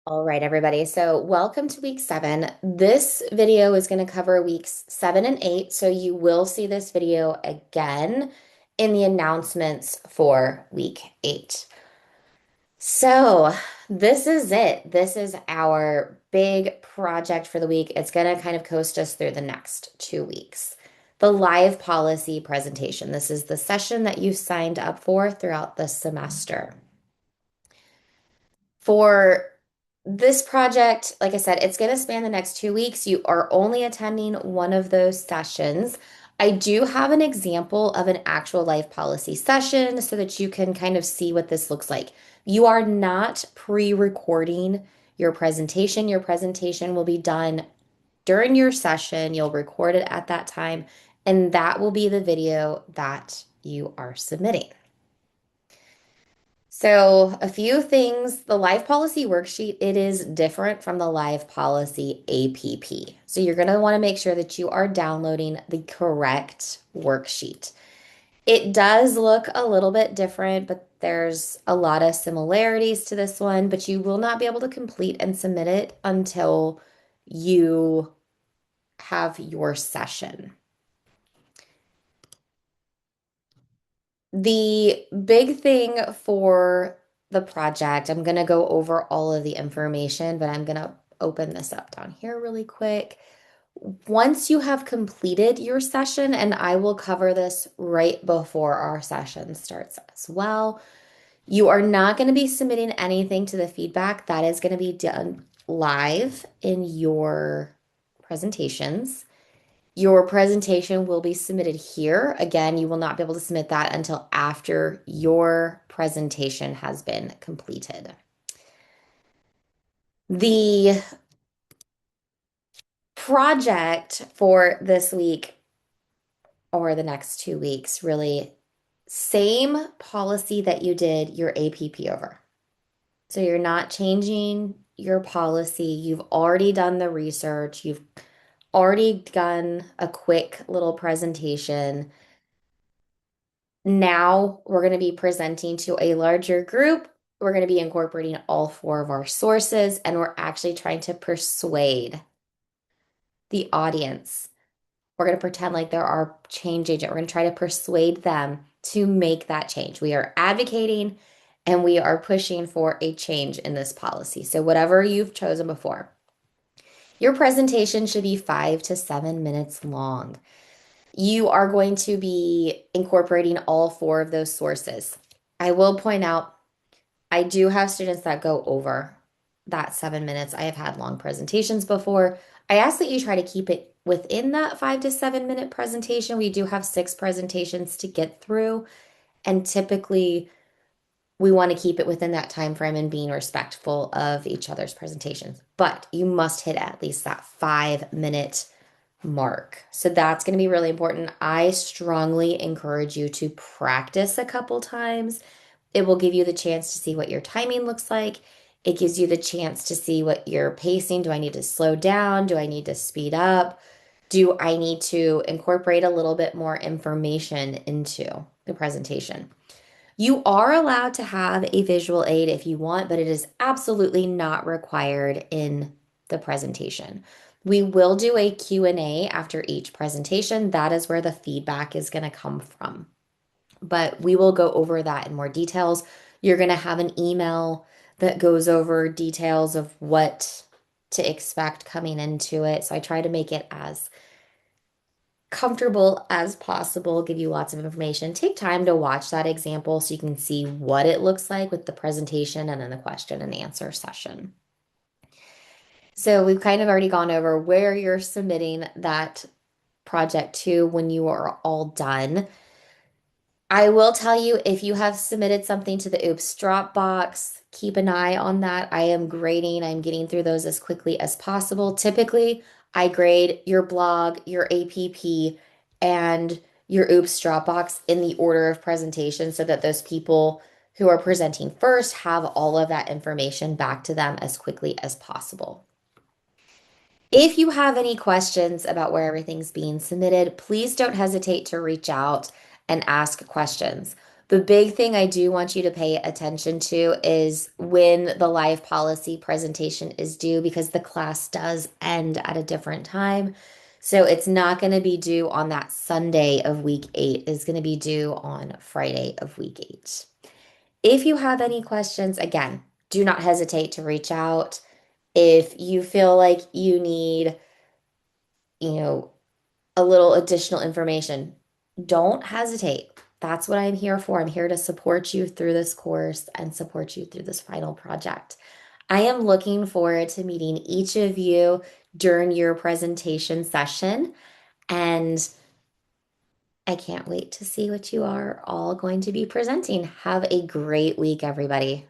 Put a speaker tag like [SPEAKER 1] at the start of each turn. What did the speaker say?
[SPEAKER 1] All right, everybody. So, welcome to week 7. This video is going to cover weeks 7 and 8. So, you will see this video again in the announcements for week 8. So, this is it. This is our big project for the week. It's going to kind of coast us through the next 2 weeks. The live policy presentation. This is the session that you signed up for throughout the semester. For this project, like I said, it's going to span the next 2 weeks. You are only attending one of those sessions. I do have an example of an actual life policy session so that you can kind of see what this looks like. You are not pre-recording your presentation. Your presentation will be done during your session. You'll record it at that time, and that will be the video that you are submitting. So, a few things. The live policy worksheet, it is different from the live policy APP. So, you're going to want to make sure that you are downloading the correct worksheet. It does look a little bit different, but there's a lot of similarities to this one, but you will not be able to complete and submit it until you have your session. The big thing for the project, I'm going to go over all of the information, but I'm going to open this up down here really quick. Once you have completed your session, and I will cover this right before our session starts as well, you are not going to be submitting anything to the feedback. That is going to be done live in your presentations. Your presentation will be submitted here. Again, you will not be able to submit that until after your presentation has been completed. The project for this week or the next 2 weeks, really, same policy that you did your APP over. So you're not changing your policy. You've already done the research. You've already done a quick little presentation. Now we're going to be presenting to a larger group. We're going to be incorporating all 4 of our sources, and we're actually trying to persuade the audience. We're going to pretend like there are change agent. We're going to try to persuade them to make that change. We are advocating and we are pushing for a change in this policy. So whatever you've chosen before, your presentation should be 5 to 7 minutes long. You are going to be incorporating all 4 of those sources. I will point out, I do have students that go over that 7 minutes. I have had long presentations before. I ask that you try to keep it within that 5 to 7 minute presentation. We do have 6 presentations to get through, and typically we want to keep it within that time frame and being respectful of each other's presentations. But you must hit at least that 5 minute mark. So that's going to be really important. I strongly encourage you to practice a couple times. It will give you the chance to see what your timing looks like. It gives you the chance to see what your pacing. Do I need to slow down? Do I need to speed up? Do I need to incorporate a little bit more information into the presentation? You are allowed to have a visual aid if you want, but it is absolutely not required in the presentation. We will do a Q&A after each presentation. That is where the feedback is going to come from. But we will go over that in more details. You're going to have an email that goes over details of what to expect coming into it. So I try to make it as comfortable as possible, give you lots of information. Take time to watch that example so you can see what it looks like with the presentation and then the question and answer session. So we've kind of already gone over where you're submitting that project to when you are all done. I will tell you, if you have submitted something to the Oops Dropbox, keep an eye on that. I am grading, I'm getting through those as quickly as possible. Typically, I grade your blog, your APP, and your Oops Dropbox in the order of presentation so that those people who are presenting first have all of that information back to them as quickly as possible. If you have any questions about where everything's being submitted, please don't hesitate to reach out and ask questions. The big thing I do want you to pay attention to is when the live policy presentation is due because the class does end at a different time. So it's not going to be due on that Sunday of week 8. It's going to be due on Friday of week 8. If you have any questions, again, do not hesitate to reach out. If you feel like you need, you know, a little additional information, don't hesitate. That's what I'm here for. I'm here to support you through this course and support you through this final project. I am looking forward to meeting each of you during your presentation session, and I can't wait to see what you are all going to be presenting. Have a great week, everybody.